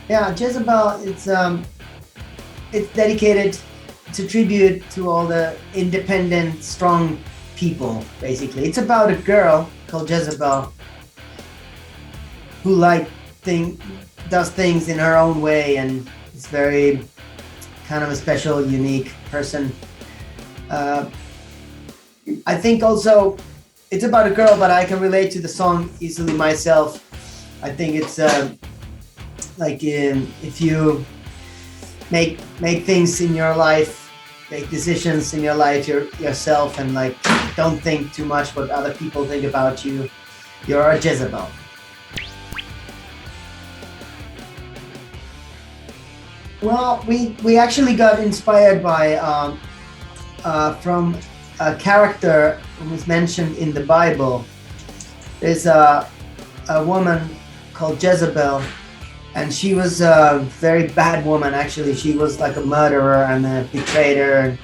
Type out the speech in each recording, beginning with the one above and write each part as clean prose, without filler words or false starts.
Yeah, Jezebel, it's dedicated to tribute to all the independent, strong people, basically. It's about a girl called Jezebel who does things in her own way, and it's very kind of a special, unique person. Uh, I think also it's about a girl, but I can relate to the song easily myself. I think it's if you make things in your life, make decisions in your life yourself, and like don't think too much what other people think about you. You're a Jezebel. Well, we actually got inspired by from a character who was mentioned in the Bible. There's a woman called Jezebel, and she was a very bad woman. Actually, she was like a murderer and a betrayer,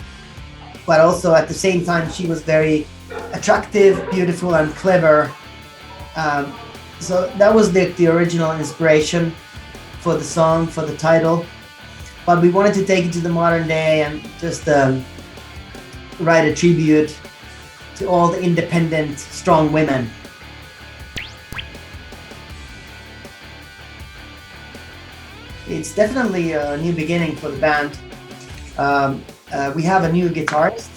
but also at the same time she was very attractive, beautiful, and clever. So that was the original inspiration for the song, for the title. But we wanted to take it to the modern day and just write a tribute to all the independent, strong women. It's definitely a new beginning for the band. We have a new guitarist.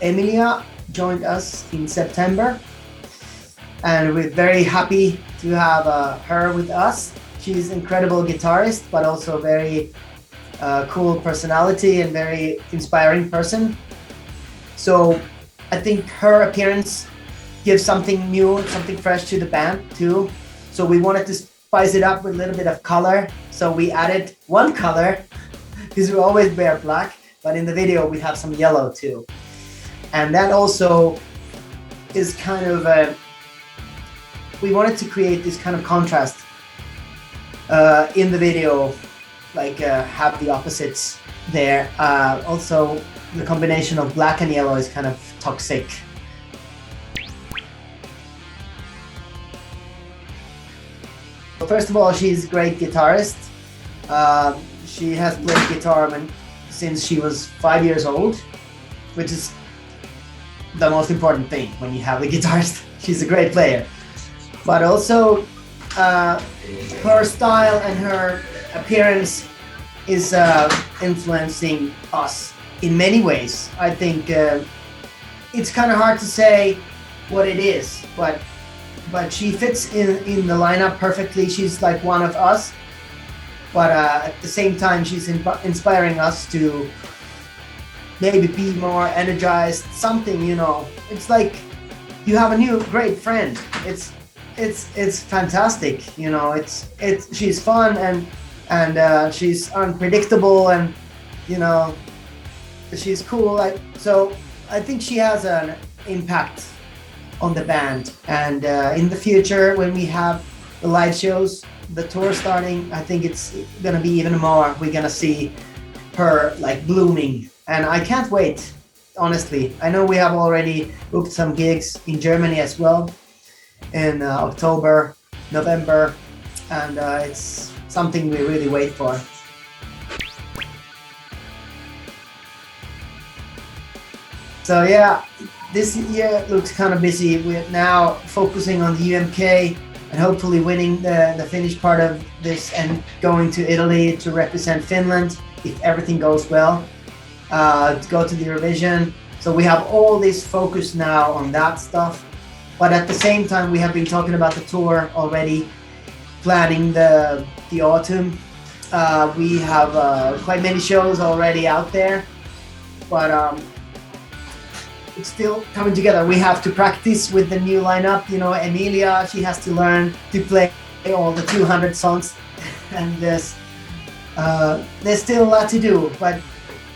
Emilia joined us in September, and we're very happy to have her with us. She's an incredible guitarist, but also a very cool personality and very inspiring person. So I think her appearance gives something new, something fresh to the band too. So we wanted to spice it up with a little bit of color. So we added one color because we always wear black, but in the video we have some yellow too. And that also is kind of we wanted to create this kind of contrast in the video, like have the opposites there. Also, the combination of black and yellow is kind of toxic. First of all, she's a great guitarist. She has played guitar since she was 5 years old, which is the most important thing when you have a guitarist. She's a great player. But also, her style and her appearance is influencing us in many ways. I think it's kind of hard to say what it is, but she fits in the lineup perfectly. She's like one of us, but at the same time she's inspiring us to maybe be more energized, something, you know. It's like you have a new great friend. It's fantastic, you know. She's fun and she's unpredictable, and you know, she's cool. Like, so I think she has an impact on the band, and in the future when we have the live shows, the tour starting, I think it's gonna be even more. We're gonna see her like blooming, and I can't wait, honestly. I know we have already booked some gigs in Germany as well in October, November, and it's something we really wait for. So yeah, this year looks kind of busy. We're now focusing on the UMK and hopefully winning the Finnish part of this and going to Italy to represent Finland if everything goes well, to go to the Eurovision. So we have all this focus now on that stuff. But at the same time, we have been talking about the tour already, planning the autumn. We have quite many shows already out there, but it's still coming together. We have to practice with the new lineup. You know, Emilia, she has to learn to play all the 200 songs, and there's still a lot to do. But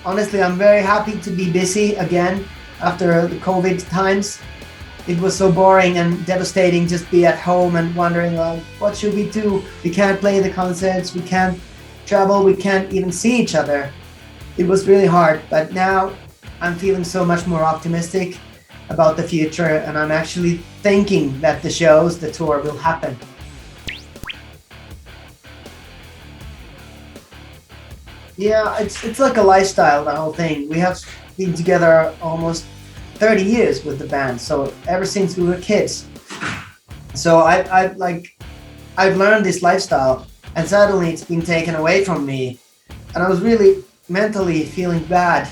honestly, I'm very happy to be busy again after the COVID times. It was so boring and devastating just be at home and wondering, like, what should we do? We can't play the concerts, we can't travel, we can't even see each other. It was really hard, but now I'm feeling so much more optimistic about the future, and I'm actually thinking that the shows, the tour will happen. Yeah, it's like a lifestyle, the whole thing. We have been together almost 30 years with the band, so ever since we were kids. So I've learned this lifestyle, and suddenly it's been taken away from me, and I was really mentally feeling bad,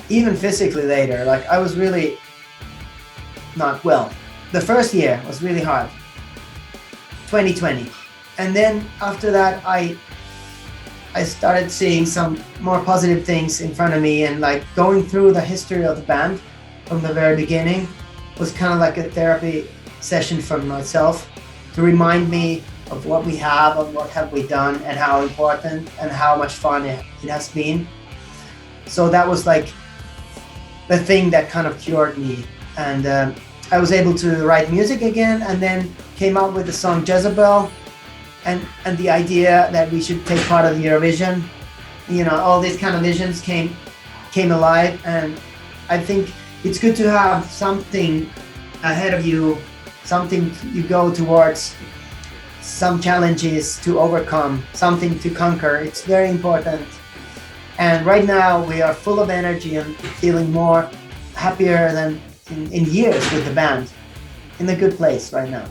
even physically later. Like I was really not well. The first year was really hard, 2020, and then after that I started seeing some more positive things in front of me, and like going through the history of the band from the very beginning was kind of like a therapy session for myself to remind me of what we have and what have we done and how important and how much fun it has been. So that was like the thing that kind of cured me, and I was able to write music again, and then came up with the song Jezebel, and the idea that we should take part of the Eurovision. You know, all these kind of visions came alive, and I think it's good to have something ahead of you, something you go towards, some challenges to overcome, something to conquer. It's very important. And right now we are full of energy and feeling more happier than in years with the band. In a good place right now.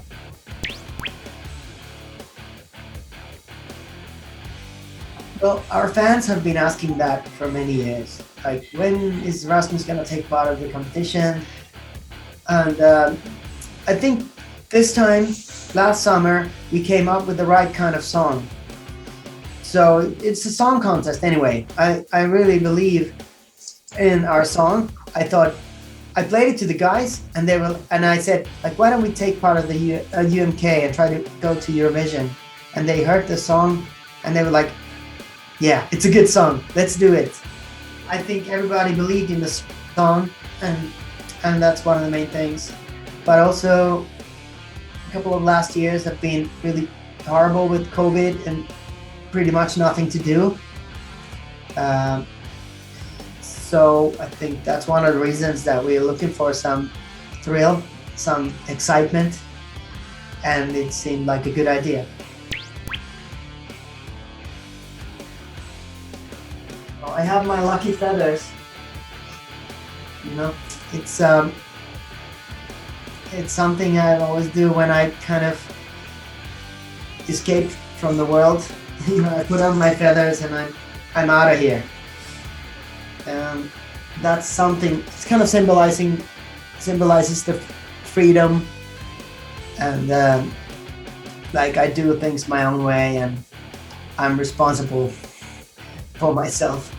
Well, our fans have been asking that for many years. Like, when is Rasmus gonna take part of the competition? And I think this time, last summer, we came up with the right kind of song. So it's a song contest anyway. I really believe in our song. I thought I played it to the guys, and I said, like, why don't we take part of the UMK and try to go to Eurovision? And they heard the song, and they were like, yeah, it's a good song. Let's do it. I think everybody believed in the song, and that's one of the main things. But also, a couple of last years have been really horrible with COVID and pretty much nothing to do. So I think that's one of the reasons that we're looking for some thrill, some excitement, and it seemed like a good idea. Well, I have my lucky feathers. You know, it's something I always do when I kind of escape from the world. You know, I put on my feathers and I'm out of here. That's something. It's kind of symbolizes the freedom, and like I do things my own way, and I'm responsible for myself.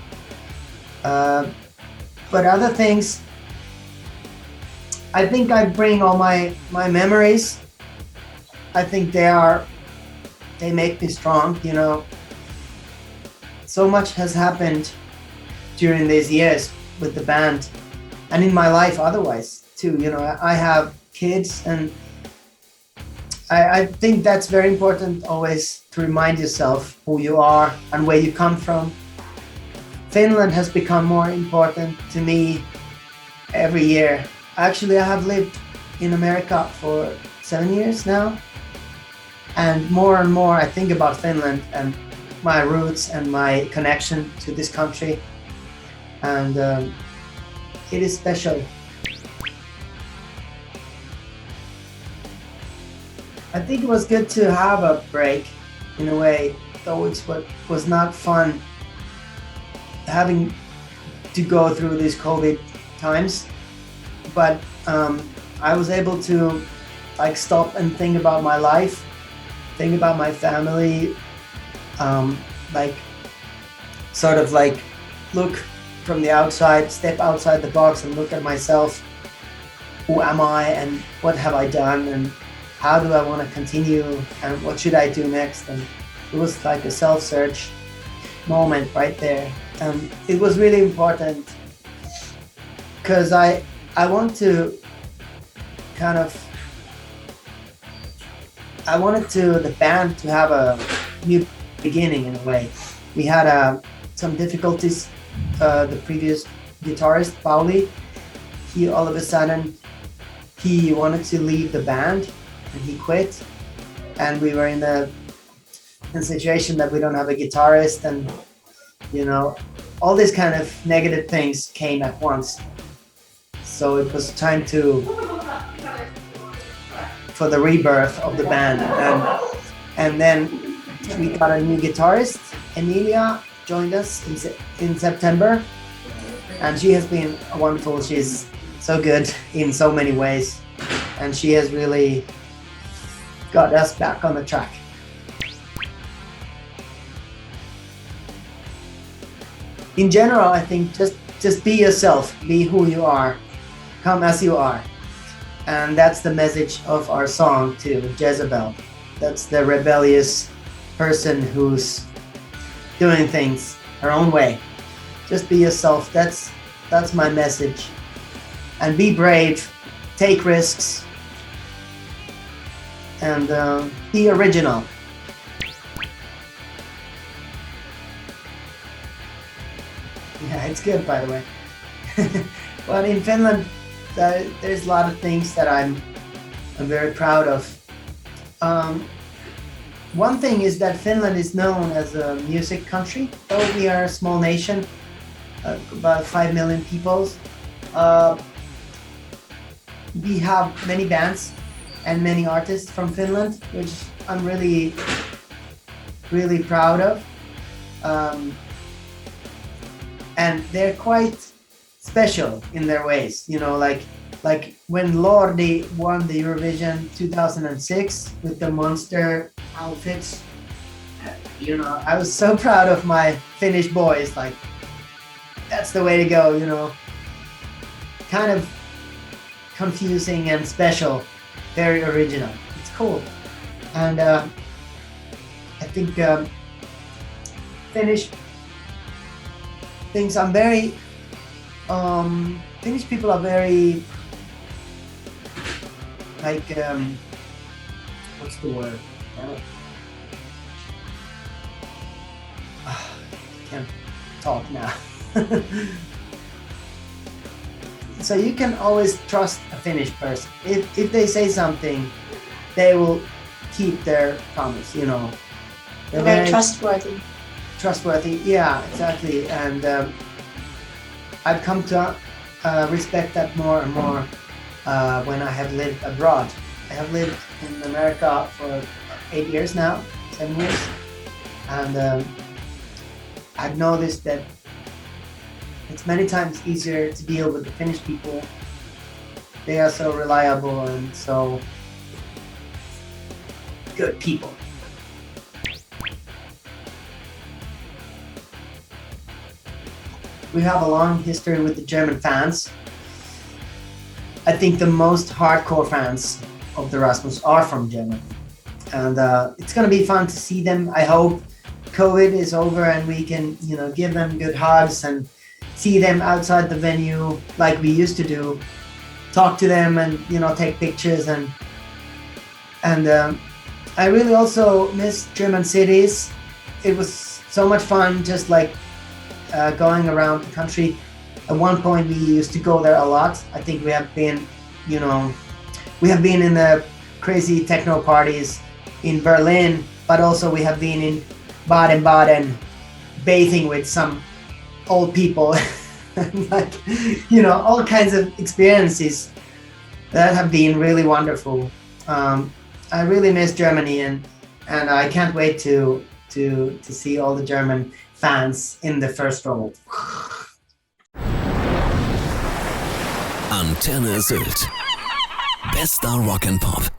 But other things, I think I bring all my memories. I think they make me strong, you know. So much has happened during these years with the band, and in my life otherwise too. You know, I have kids, and I think that's very important always to remind yourself who you are and where you come from. Finland has become more important to me every year. Actually, I have lived in America for 7 years now, and more I think about Finland and my roots and my connection to this country, and it is special. I think it was good to have a break in a way, though it was not fun having to go through these COVID times, but I was able to like stop and think about my life, think about my family, like sort of like look from the outside, step outside the box and look at myself. Who am I, and what have I done, and how do I want to continue, and what should I do next? And it was like a self-search moment right there. It was really important because I want to kind of, I wanted the band to have a new beginning in a way. We had some difficulties. The previous guitarist, Pauli, he all of a sudden, he wanted to leave the band and he quit. And we were in a situation that we don't have a guitarist, and You know, all these kind of negative things came at once. So it was time for the rebirth of the band. And then we got a new guitarist. Emilia joined us in September. And she has been wonderful. She's so good in so many ways. And she has really got us back on the track. In general, I think just be yourself, be who you are, come as you are. And that's the message of our song too, Jezebel. That's the rebellious person who's doing things her own way. Just be yourself, that's my message. And be brave, take risks, and be original. Yeah, it's good, by the way. But in Finland, there's a lot of things that I'm very proud of. One thing is that Finland is known as a music country. Though we are a small nation, about 5 million people, we have many bands and many artists from Finland, which I'm really, really proud of. And they're quite special in their ways, you know, like when Lordi won the Eurovision 2006 with the monster outfits, you know, I was so proud of my Finnish boys. Like, that's the way to go, you know. Kind of confusing and special, very original. It's cool. And I think Finnish things, I'm very Finnish people are very like what's the word? I can't talk now. So you can always trust a Finnish person. If they say something, they will keep their promise, you know. They're very trustworthy. Trustworthy, yeah, exactly. And I've come to respect that more and more when I have lived abroad. I have lived in America for 8 years now, 7 years. And I've noticed that it's many times easier to deal with the Finnish people. They are so reliable and so good people. We have a long history with the German fans. I think the most hardcore fans of the Rasmus are from Germany. And it's gonna be fun to see them. I hope COVID is over and we can, you know, give them good hugs and see them outside the venue like we used to do. Talk to them and, you know, take pictures and I really also miss German cities. It was so much fun just like going around the country. At one point we used to go there a lot. I think we have been, you know, we have been in the crazy techno parties in Berlin, but also we have been in Baden-Baden bathing with some old people. Like, you know, all kinds of experiences that have been really wonderful. I really miss Germany and I can't wait to see all the German fans in the first row. Antenne Sylt. Bester Rock and Pop.